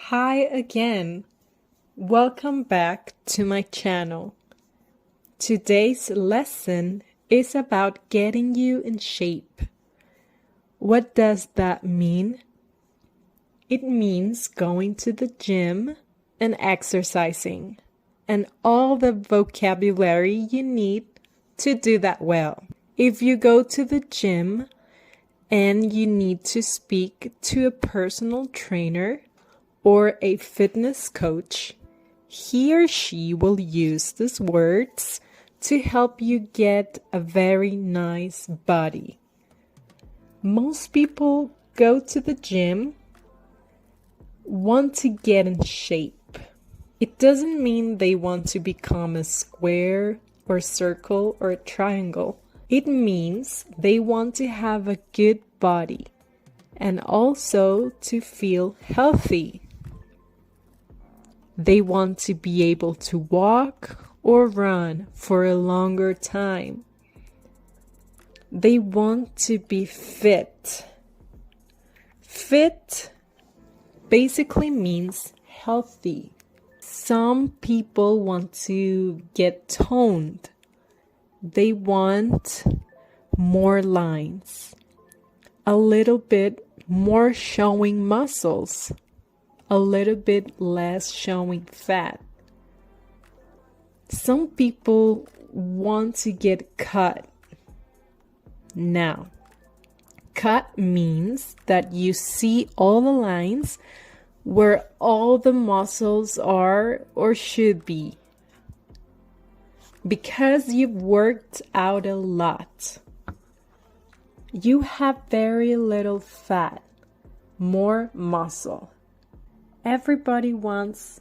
Hi again. Welcome back to my channel. Today's lesson is about getting you in shape. What does that mean? It means going to the gym and exercising, and all the vocabulary you need to do that well. If you go to the gym and you need to speak to a personal trainer or a fitness coach, he or she will use these words to help you get a very nice body. Most people go to the gym, want to get in shape. It doesn't mean they want to become a square or circle or a triangle. It means they want to have a good body and also to feel healthy. They want to be able to walk or run for a longer time. They want to be fit. Fit basically means healthy. Some people want to get toned. They want more lines, a little bit more showing muscles, a little bit less showing fat. Some people want to get cut. Now, cut means that you see all the lines where all the muscles are or should be. Because you've worked out a lot, you have very little fat, more muscle. Everybody wants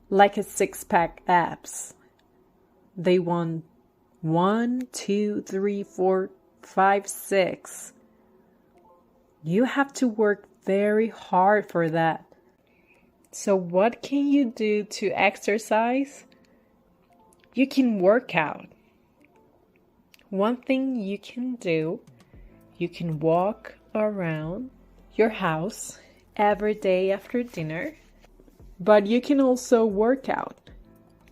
like a six-pack abs. They want 1, 2, 3, 4, 5, 6. You have to work very hard for that. So what can you do to exercise? You can work out. One thing you can do, you can walk around your house every day after dinner, but you can also work out.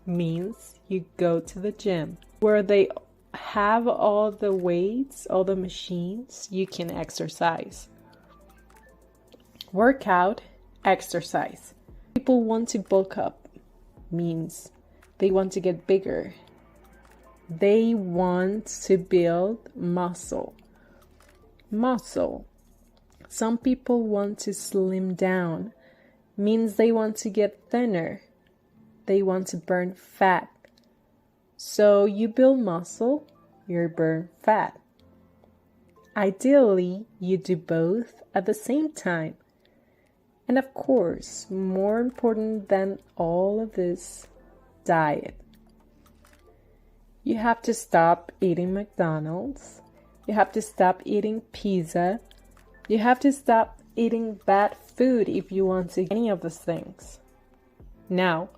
Means you go to the gym where they have all the weights, all the machines. You can exercise. Workout, exercise. People want to bulk up. Means they want to get bigger. They want to build muscle. Muscle. Some people want to slim down. Means they want to get thinner. They want to burn fat. So you build muscle, you burn fat. Ideally, you do both at the same time. And of course, more important than all of this, diet. You have to stop eating McDonald's. You have to stop eating pizza. You have to stop eating bad food if you want to any of those things. Now,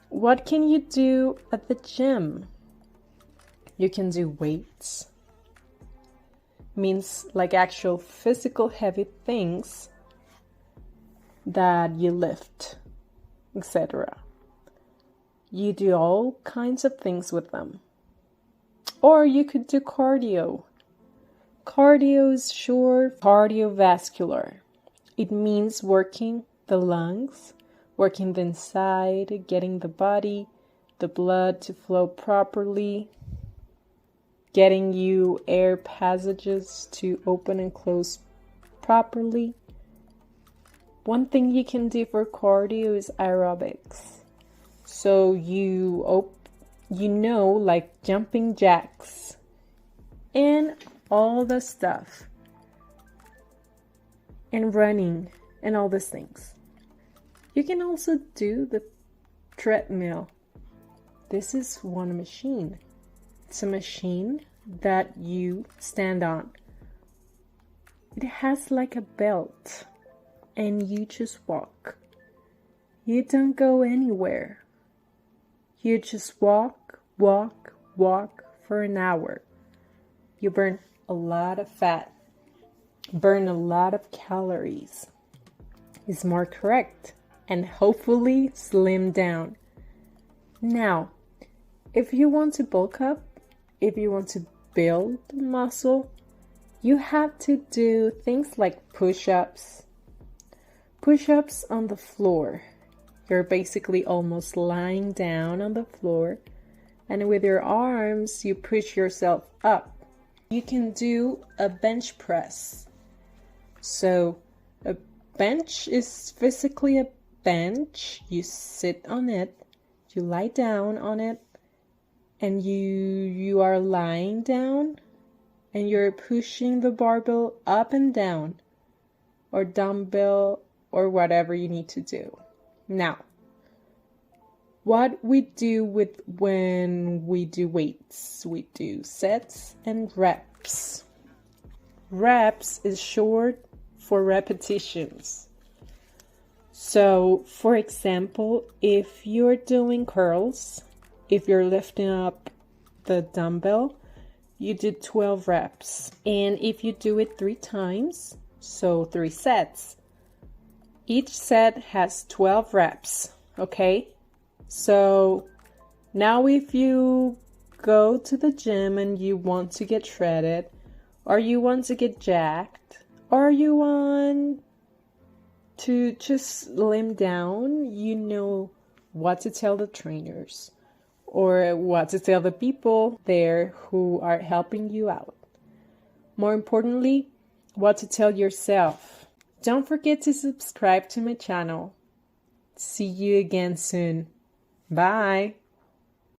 what can you do at the gym? You can do weights. Means like actual physical heavy things that you lift, etc. You do all kinds of things with them. Or you could do cardio. Cardio is short, cardiovascular. It means working the lungs, working the inside, getting the body, the blood to flow properly, getting you air passages to open and close properly. One thing you can do for cardio is aerobics. So like jumping jacks and all the stuff and running and all these things. You can also do the treadmill. This is one machine. It's a machine that you stand on. It has like a belt and you just walk. You don't go anywhere. You just walk for an hour. You burn a lot of fat, burn a lot of calories. Is more correct. and hopefully slim down. Now, if you want to bulk up, if you want to build muscle, you have to do things like push-ups. Push-ups on the floor. You're basically almost lying down on the floor, and with your arms, you push yourself up. You can do a bench press. So, a bench is physically a bench. You sit on it, you lie down on it, and you are lying down, and you're pushing the barbell up and down, or dumbbell, or whatever you need to do. Now, what we do when we do weights, we do sets and reps. Reps is short for repetitions. So, for example, if you're doing curls, if you're lifting up the dumbbell, you do 12 reps. And if you do it 3 times, so 3 sets, each set has 12 reps, okay? So now if you go to the gym and you want to get shredded, or you want to get jacked, or you want to just slim down, you know what to tell the trainers or what to tell the people there who are helping you out. More importantly, what to tell yourself. Don't forget to subscribe to my channel. See you again soon. Bye.